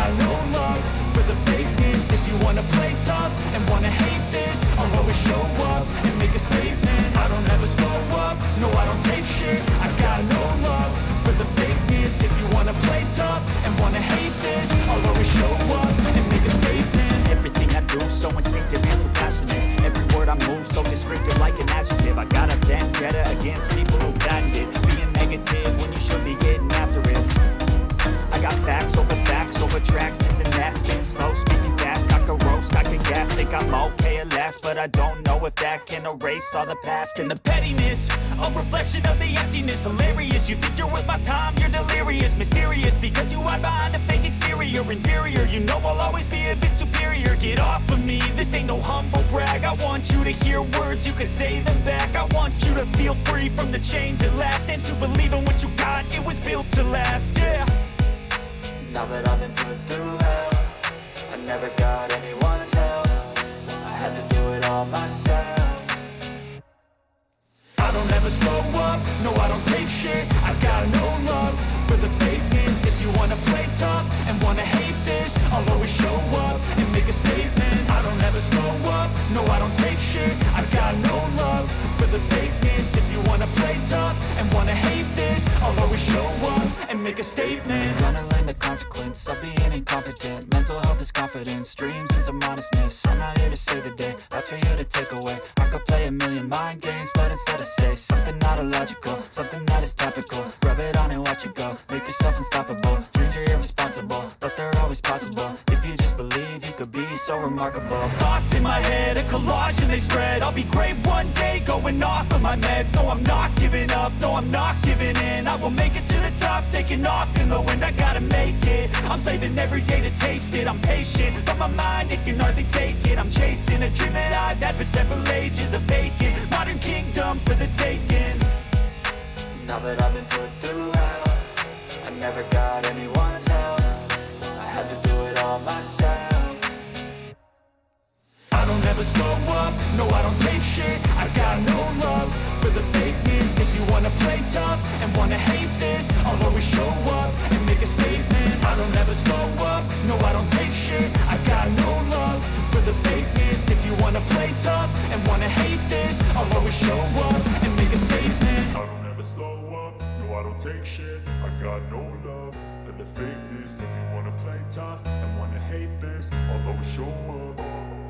got no love for the fakeness. If you wanna play tough and wanna hate this, I'll always show up and make a statement. I don't ever slow up, no I don't take shit. I got no love for the fakeness. If you wanna play tough and wanna hate this, I'll always show up and make a statement. Everything I do so instinctive and so passionate. Every word I move so descriptive like an adjective. I got a vendetta against people who patent it, being negative when you should be getting after it. I got facts over tracks, this and that. Spin slow, speaking fast, I could roast, I could gas. Think I'm okay at last, but I don't know if that can erase all the past. And the pettiness, a reflection of the emptiness. Hilarious, you think you're worth my time, you're delirious. Mysterious, because you hide behind a fake exterior. Inferior, you know I'll always be a bit superior. Get off of me, this ain't no humble brag. I want you to hear words, you can say them back. I want you to feel free from the chains at last, and to believe in what you got, it was built to last, yeah. Now that I've been put through hell, I never got anyone's help. I had to do it all myself. I don't ever slow up, no I don't take shit. I got no love for the fakeness. If you wanna play tough and wanna hate this, I'll always show up and make a statement. I don't ever slow up, no I don't take shit. I got no love for the fakeness. If you wanna play tough and wanna hate this, I'll always show up and make a statement. Gonna learn the consequence of being incompetent. Mental health is confidence, dreams and some modestness. I'm not here to save the day, that's for you to take away. I could play a million mind games, but instead I say something not illogical, something that is topical. Rub it on and watch it go, make yourself unstoppable. Dreams are irresponsible, but they're always possible. If you just believe, you could be so remarkable. Thoughts in my head, a collage and they spread. I'll be great one day, going off of my meds. No, I'm not giving up, no, I'm not giving in. I will make it to the top, taking off in the wind. I gotta make it, I'm saving every day to taste it. I'm patient, but my mind, it can hardly take it. I'm chasing a dream that I've had for several ages. A vacant, modern kingdom for the taking. Now that I've been put through hell, I never got anyone's help. I had to do it all myself. I don't ever slow up, no I don't take shit. I got no love for the fakeness. If you wanna play tough and wanna hate this, I'll always show up and make a statement. I don't ever slow up, no I don't take shit. I got no love for the fakeness. If you wanna play tough and wanna hate this, I'll always show up and make a statement. I don't ever slow up, no I don't take shit. I got no love for the fakeness. If you wanna play tough and wanna hate this, I'll always show up.